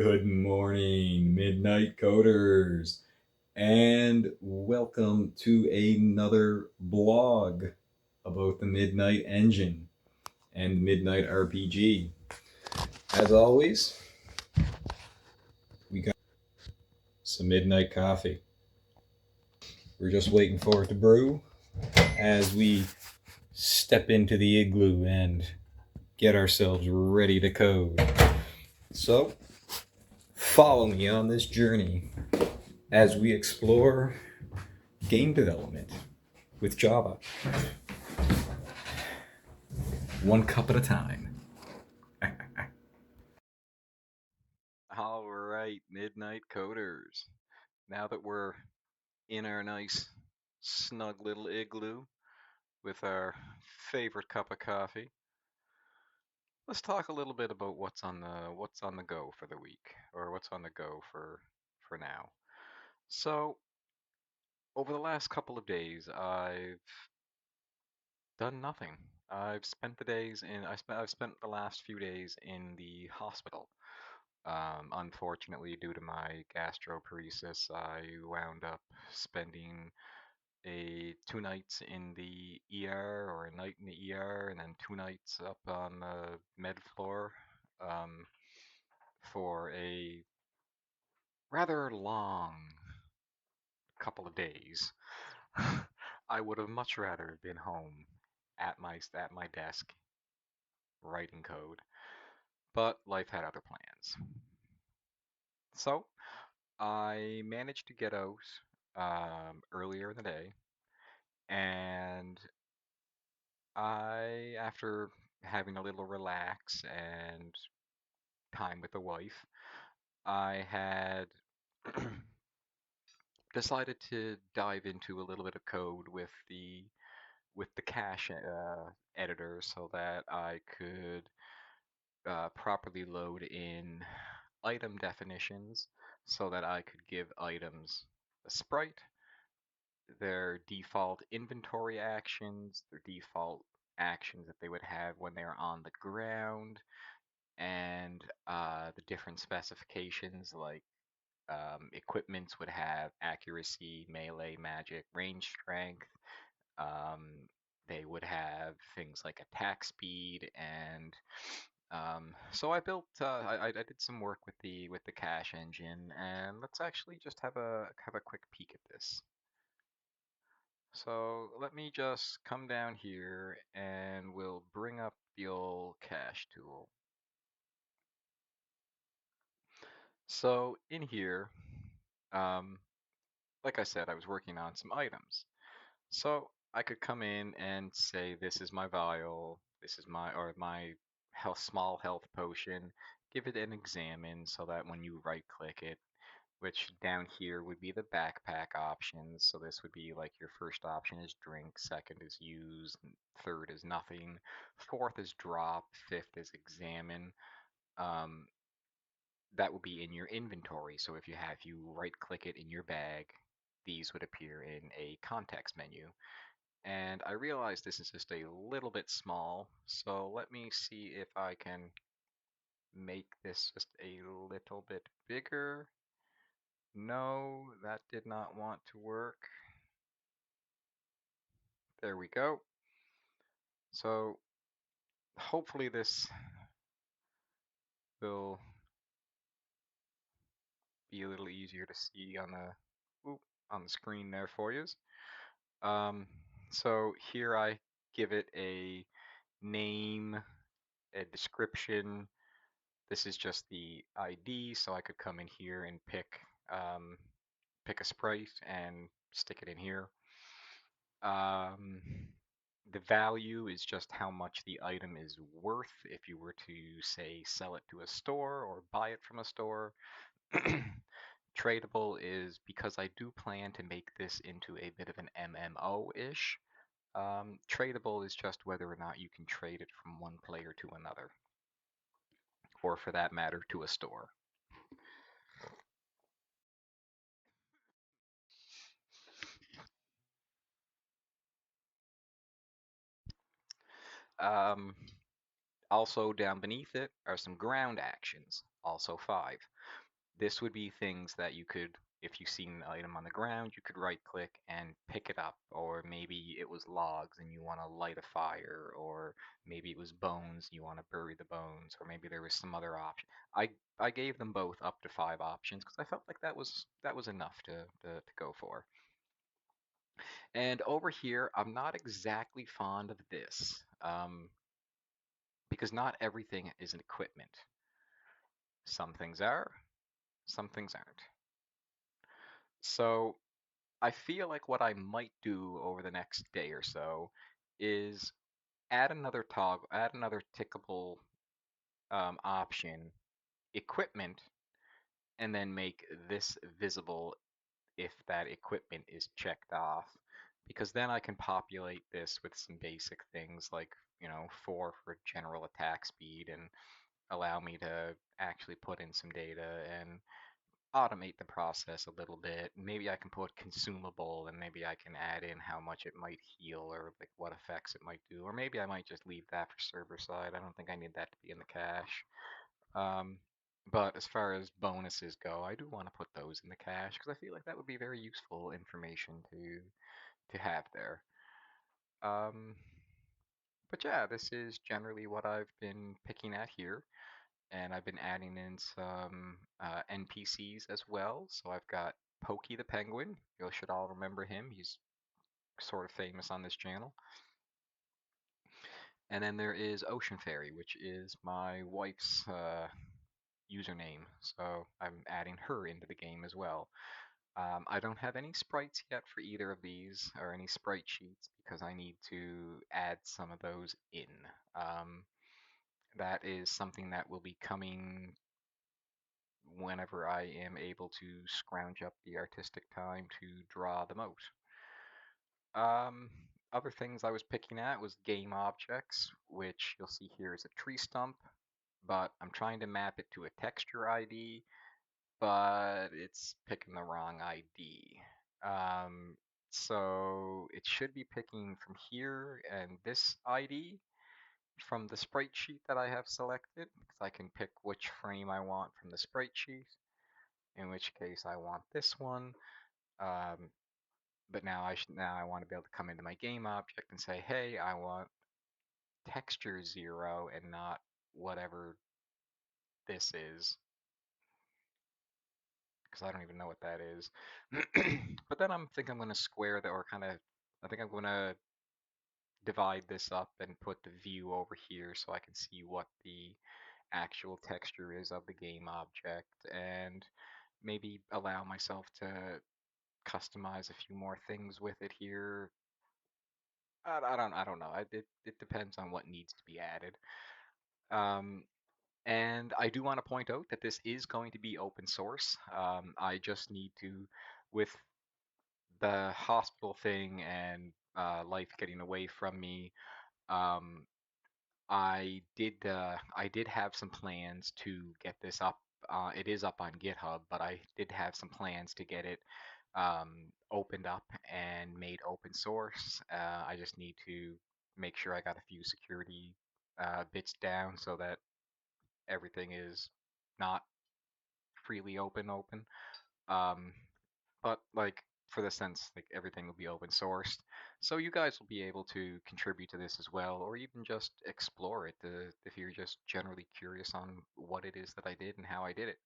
Good morning, Midnight Coders, and welcome to another blog about the Midnight Engine and Midnight RPG. As always, we got some Midnight Coffee. We're just waiting for it to brew as we step into the igloo and get ourselves ready to code. So, follow me on this journey as we explore game development with Java, one cup at a time. All right, Midnight Coders. Now that we're in our nice, snug little igloo with our favorite cup of coffee, let's talk a little bit about what's on the go for the week, or what's on the go for now. So, over the last couple of days, I've done nothing. I've spent the last few days in the hospital. Unfortunately, due to my gastroparesis, I wound up spending a 2 nights in the ER, or a night in the ER, and then 2 nights up on the med floor um, for a rather long couple of days. I would have much rather been home at my desk writing code, but life had other plans. So I managed to get out earlier in the day, and after having a little relax and time with the wife, I had decided to dive into a little bit of code with the cache editor so that I could properly load in item definitions so that I could give items a sprite, their default inventory actions, their default actions that they would have when they're on the ground, and the different specifications like equipments would have accuracy, melee, magic, range strength. Um, they would have things like attack speed, and so I built. I did some work with the cache engine, and let's actually just have a quick peek at this. So let me just come down here, and we'll bring up the old cache tool. So in here, um, like I said, I was working on some items. So I could come in and say, this is my vial, this is my small health potion, give it an examine so that when you right click it, which down here would be the backpack options. So this would be like your first option is drink, second is use, third is nothing, fourth is drop, fifth is examine. Um, that will be in your inventory. So if you right click it in your bag, these would appear in a context menu. And I realize this is just a little bit small, so let me see if I can make this just a little bit bigger. No, that did not want to work. There we go. So hopefully this will be a little easier to see on the screen there for you. Um, so here I give it a name, a description. This is just the ID, so I could come in here and um, pick a sprite and stick it in here. Um, the value is just how much the item is worth if you were to, say, sell it to a store or buy it from a store. Tradable is because I do plan to make this into a bit of an MMO-ish. Tradable is just whether or not you can trade it from one player to another, or for that matter, to a store. Um, Also down beneath it are some ground actions, also five. This would be things that you could, if you see an item on the ground, you could right click and pick it up. Or maybe it was logs and you want to light a fire, or maybe it was bones, you want to bury the bones, or maybe there was some other option. I gave them both up to 5 options because I felt like that was enough to go for. And over here, I'm not exactly fond of this because not everything is an equipment. Some things are, some things aren't. So I feel like what I might do over the next day or so is add another tickable option, equipment, and then make this visible if that equipment is checked off. Because then I can populate this with some basic things like, 4 for general attack speed and allow me to actually put in some data and automate the process a little bit. Maybe I can put consumable and maybe I can add in how much it might heal or like what effects it might do. Or maybe I might just leave that for server side. I don't think I need that to be in the cache. Um, but as far as bonuses go, I do want to put those in the cache because I feel like that would be very useful information to have there. Um, but yeah, this is generally what I've been picking at here, and I've been adding in some NPCs as well. So I've got Pokey the Penguin. You should all remember him. He's sort of famous on this channel. And then there is Ocean Fairy, which is my wife's username. So I'm adding her into the game as well. I don't have any sprites yet for either of these or any sprite sheets because I need to add some of those in. Um, that is something that will be coming whenever I am able to scrounge up the artistic time to draw them out. Um, Other things I was picking at was game objects, which you'll see here is a tree stump, but I'm trying to map it to a texture ID, but it's picking the wrong ID. Um, so it should be picking from here and this ID from the sprite sheet that I have selected, because I can pick which frame I want from the sprite sheet, in which case I want this one. Um, but now I want to be able to come into my game object and say, hey, I want texture 0 and not whatever this is, because I don't even know what that is. But then I'm going to square that, or kind of, I think I'm going to divide this up and put the view over here so I can see what the actual texture is of the game object, and maybe allow myself to customize a few more things with it here. I don't know. It depends on what needs to be added. Um, and I do want to point out that this is going to be open source. I just need to, with the hospital thing and life getting away from me, um, I did have some plans to get this up. It is up on GitHub, but I did have some plans to get it opened up and made open source. I just need to make sure I got a few security bits down so that everything is not freely open. Um, but like for the sense, like everything will be open sourced, so you guys will be able to contribute to this as well, or even just explore it if you're just generally curious on what it is that I did and how I did it.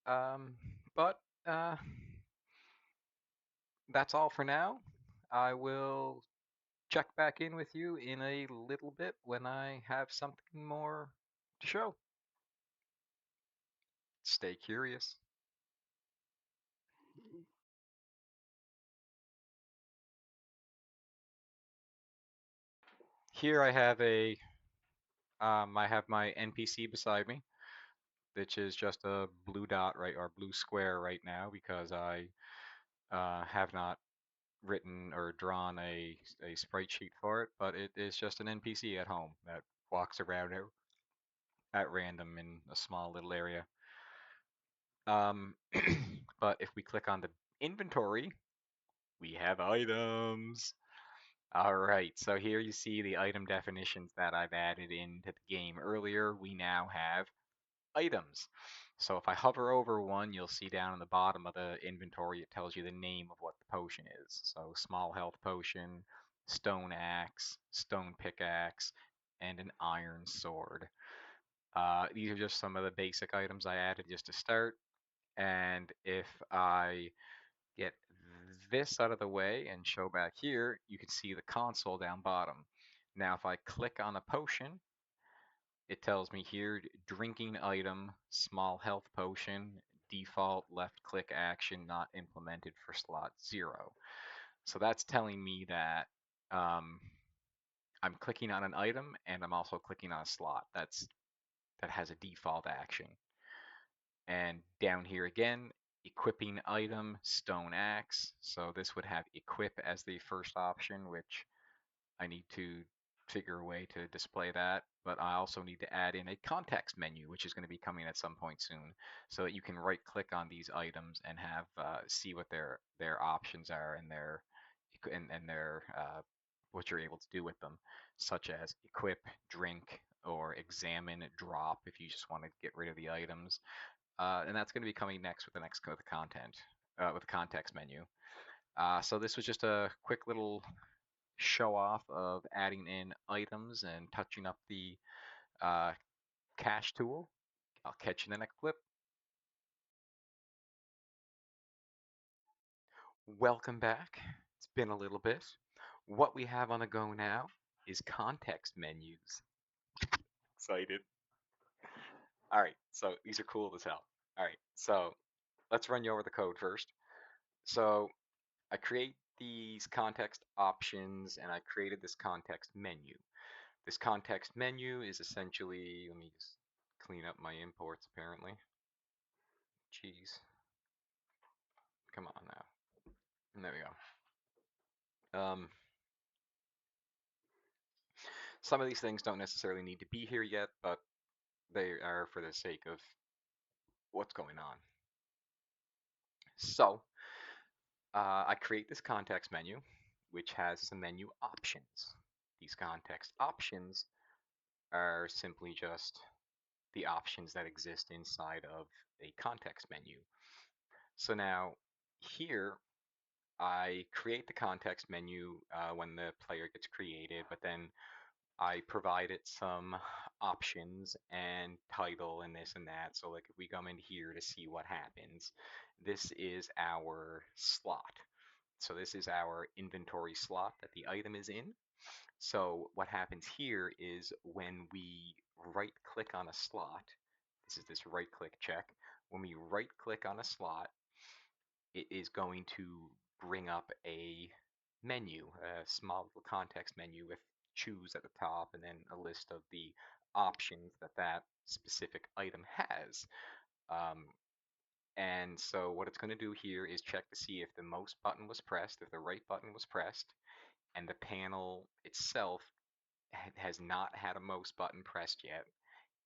Um, but that's all for now. I will check back in with you in a little bit when I have something more to show. Stay curious. Here I have my NPC beside me, which is just a blue dot right or blue square right now because I have not written or drawn a sprite sheet for it, but it is just an NPC at home that walks around at random in a small little area. Um, but if we click on the inventory, we have items. All right, so here you see the item definitions that I've added into the game earlier. We now have items. So if I hover over one, you'll see down in the bottom of the inventory, it tells you the name of what the potion is. So small health potion, stone axe, stone pickaxe, and an iron sword. These are just some of the basic items I added just to start. And if I get this out of the way and show back here, you can see the console down bottom. Now, if I click on a potion, it tells me here drinking item, small health potion, default left click action not implemented for slot 0. So that's telling me that um, I'm clicking on an item and I'm also clicking on a slot that has a default action. And down here again, equipping item, stone axe. So this would have equip as the first option, which I need to figure a way to display that. But I also need to add in a context menu, which is going to be coming at some point soon, so that you can right click on these items and have see what their options are and their what you're able to do with them, such as equip, drink, or examine, drop if you just want to get rid of the items. And that's going to be coming next with the content, with the context menu. So this was just a quick little show off of adding in items and touching up the uh, cache tool. I'll catch you in the next clip. Welcome back. It's been a little bit. What we have on the go now is context menus. Excited. All right, so these are cool as hell. All right, so let's run you over the code first. So I create these context options and I created this context menu. This context menu is essentially, let me just clean up my imports apparently. Jeez, come on now. And there we go. Some of these things don't necessarily need to be here yet, but they are for the sake of what's going on. So I create this context menu, which has some menu options. These context options are simply just the options that exist inside of a context menu. So now here I create the context menu when the player gets created, but then I provide it some options and title and this and that. So like if we come in here to see what happens, this is our slot. So this is our inventory slot that the item is in. So what happens here is when we right click on a slot, this is this right click check. When we right click on a slot, it is going to bring up a menu, a small little context menu with choose at the top and then a list of the options that that specific item has. Um, and so what it's going to do here is check to see if the mouse button was pressed, if the right button was pressed, and the panel itself has not had a mouse button pressed yet,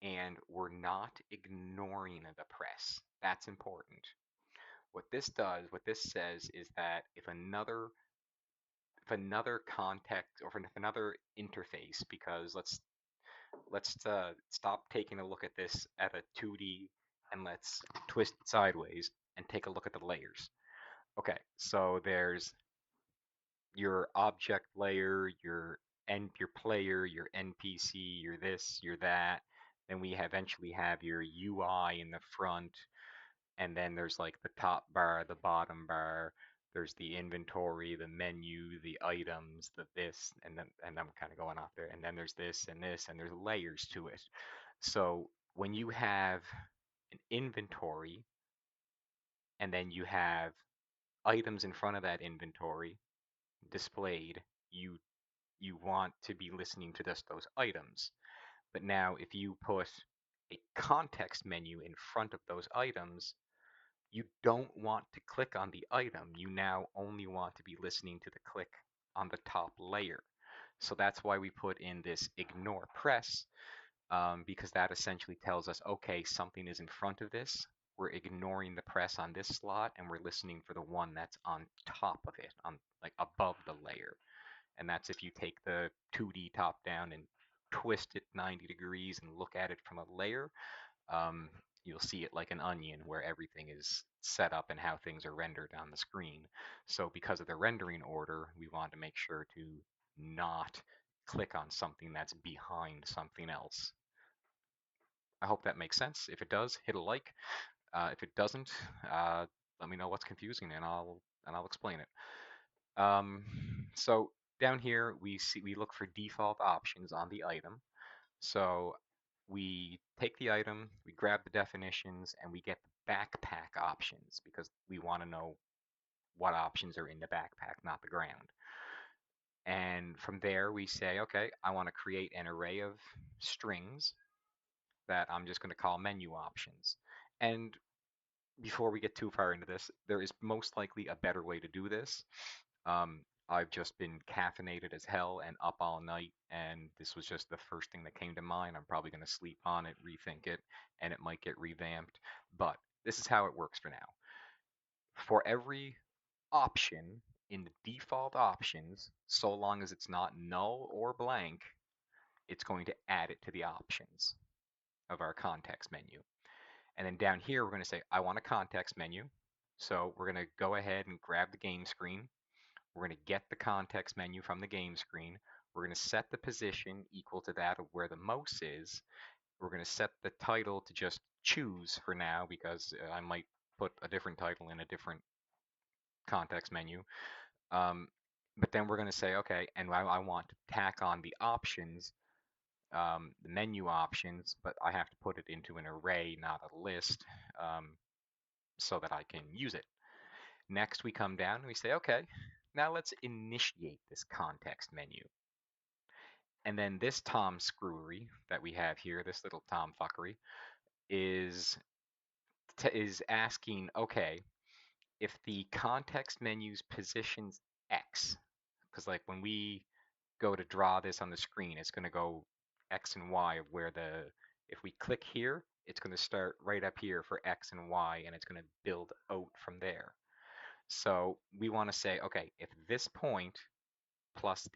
and we're not ignoring the press. That's important. What this says is that if another context or if another interface, because let's stop taking a look at this at a 2D and let's twist it sideways and take a look at the layers. Okay, so there's your object layer, your player, your NPC, your this, your that. Then we eventually have your UI in the front, and then there's like the top bar, the bottom bar. There's the inventory, the menu, the items, the this, and I'm kind of going off there. And then there's this, and there's layers to it. So when you have an inventory, and then you have items in front of that inventory displayed, you want to be listening to just those items. But now if you put a context menu in front of those items, you don't want to click on the item. You now only want to be listening to the click on the top layer. So that's why we put in this ignore press, because that essentially tells us, okay, something is in front of this. We're ignoring the press on this slot and we're listening for the one that's on top of it, on like above the layer. And that's if you take the 2D top down and twist it 90 degrees and look at it from a layer, um, you'll see it like an onion where everything is set up and how things are rendered on the screen. So because of the rendering order, we want to make sure to not click on something that's behind something else. I hope that makes sense. If it does, hit a like. If it doesn't, uh, let me know what's confusing and I'll explain it. Um, so down here we look for default options on the item. So we take the item, we grab the definitions, and we get the backpack options because we want to know what options are in the backpack, not the ground. And from there, we say, okay, I want to create an array of strings that I'm just going to call menu options. And before we get too far into this, there is most likely a better way to do this. Um, I've just been caffeinated as hell and up all night, and this was just the first thing that came to mind. I'm probably going to sleep on it, rethink it, and it might get revamped. But this is how it works for now. For every option in the default options, so long as it's not null or blank, it's going to add it to the options of our context menu. And then down here, we're going to say, I want a context menu. So we're going to go ahead and grab the game screen. We're going to get the context menu from the game screen. We're going to set the position equal to that of where the mouse is. We're going to set the title to just choose for now because I might put a different title in a different context menu. Um, but then we're going to say, okay, and I want to tack on the options, the menu options, but I have to put it into an array, not a list, um, so that I can use it. Next, we come down and we say, okay, now let's initiate this context menu. And then this Tom screwery that we have here, this little Tom fuckery, is asking, okay, if the context menu's positions X, because like when we go to draw this on the screen, it's going to go X and Y of where if we click here, it's going to start right up here for X and Y, and it's going to build out from there. So we want to say, okay, if this point plus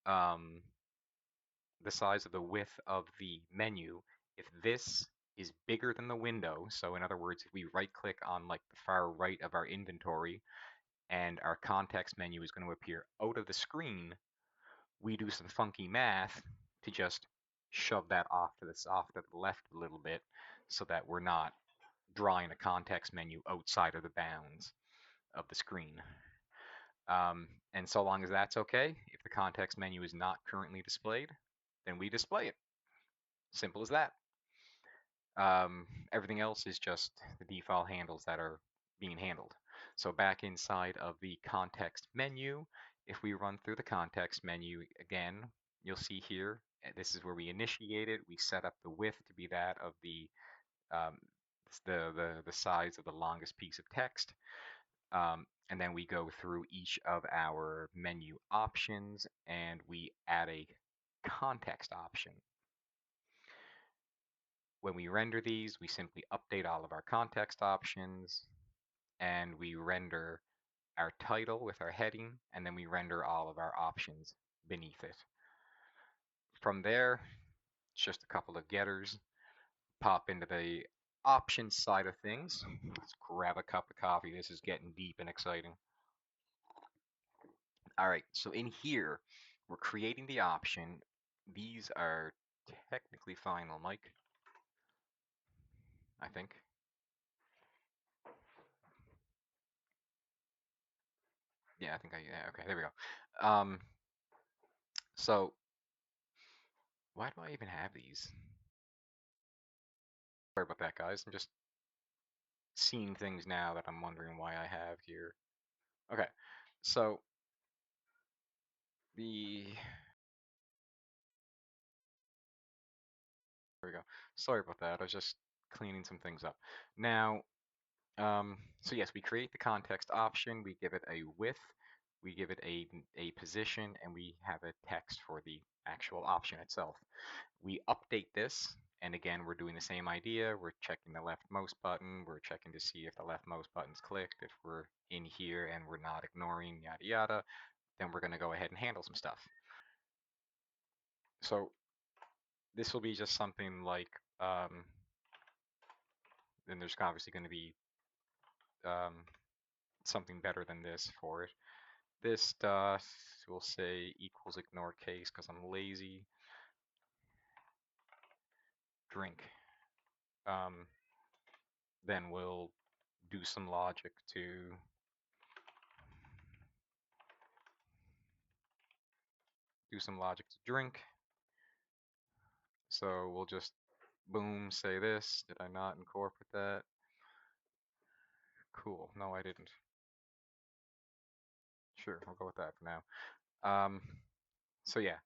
um, the size of the width of the menu, if this is bigger than the window, so in other words, if we right click on like the far right of our inventory and our context menu is going to appear out of the screen, we do some funky math to just shove that off to the left a little bit so that we're not drawing a context menu outside of the bounds of the screen. And so long as that's okay, if the context menu is not currently displayed, then we display it. Simple as that. Everything else is just the default handles that are being handled. So back inside of the context menu, if we run through the context menu again, you'll see here, this is where we initiate it. We set up the width to be that of um, the size of the longest piece of text. And then we go through each of our menu options and we add a context option. When we render these, we simply update all of our context options and we render our title with our heading, and then we render all of our options beneath it. From there, it's just a couple of getters. Pop into the options side of things. Let's grab a cup of coffee. This is getting deep and exciting. All right, so in here, we're creating the option. These are technically final, Mike, I think. Yeah, I think yeah, okay, there we go. So why do I even have these? Sorry about that, guys. I'm just seeing things now that I'm wondering why I have here. Okay, so there we go. Sorry about that. I was just cleaning some things up. Now, so yes, we create the context option. We give it a width. We give it a position, and we have a text for the actual option itself. We update this, and again, we're doing the same idea. We're checking the left mouse button. We're checking to see if the left mouse button's clicked. If we're in here and we're not ignoring yada yada, then we're going to go ahead and handle some stuff. So this will be just something like, then there's obviously going to be um, something better than this for it. This stuff will say equals ignore case because I'm lazy. Drink. Um, then we'll do some logic to drink. So we'll just boom say this. Did I not incorporate that? Cool. No, I didn't. Sure, I'll go with that for now. Um, so yeah,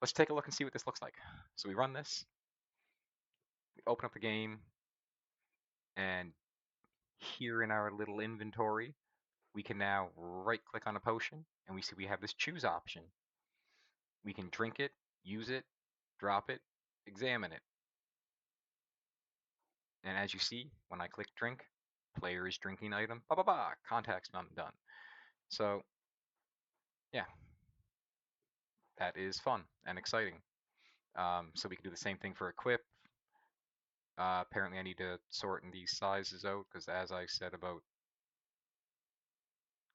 let's take a look and see what this looks like. So we run this, we open up the game, and here in our little inventory, we can now right click on a potion and we see we have this choose option. We can drink it, use it, drop it, examine it. And as you see, when I click drink, player is drinking item, ba ba ba, contact's done. So yeah, that is fun and exciting. So we can do the same thing for equip. Apparently I need to sort in these sizes out because as I said about,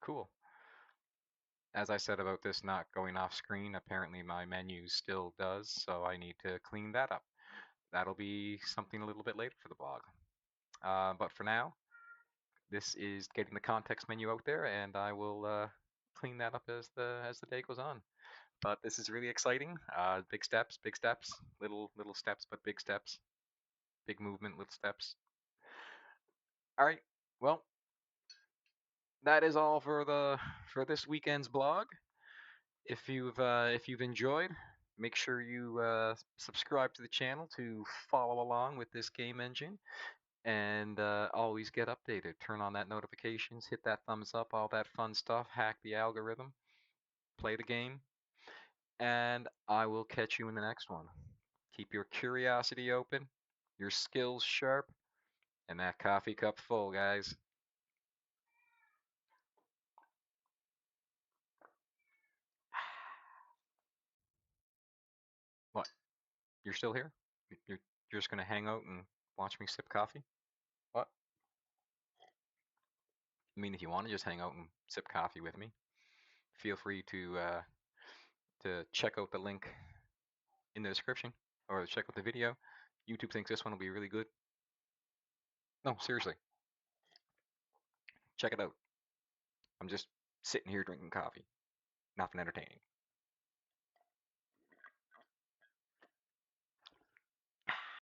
cool. As I said about this not going off screen, apparently my menu still does, so I need to clean that up. That'll be something a little bit later for the blog. But for now, this is getting the context menu out there, and I will clean that up as the day goes on. But this is really exciting. Big steps, little steps, but big steps. Big movement, little steps. All right. Well, that is all for this weekend's blog. If you've enjoyed, make sure you subscribe to the channel to follow along with this game engine, and always get updated. Turn on that notifications, hit that thumbs up, all that fun stuff. Hack the algorithm, play the game, and I will catch you in the next one. Keep your curiosity open, your skills sharp, and that coffee cup full, guys. What? You're still here? You're just gonna hang out and watch me sip coffee? What? I mean, if you want to just hang out and sip coffee with me, feel free to check out the link in the description or check out the video. YouTube thinks this one will be really good. No, seriously, check it out. I'm just sitting here drinking coffee. Nothing entertaining.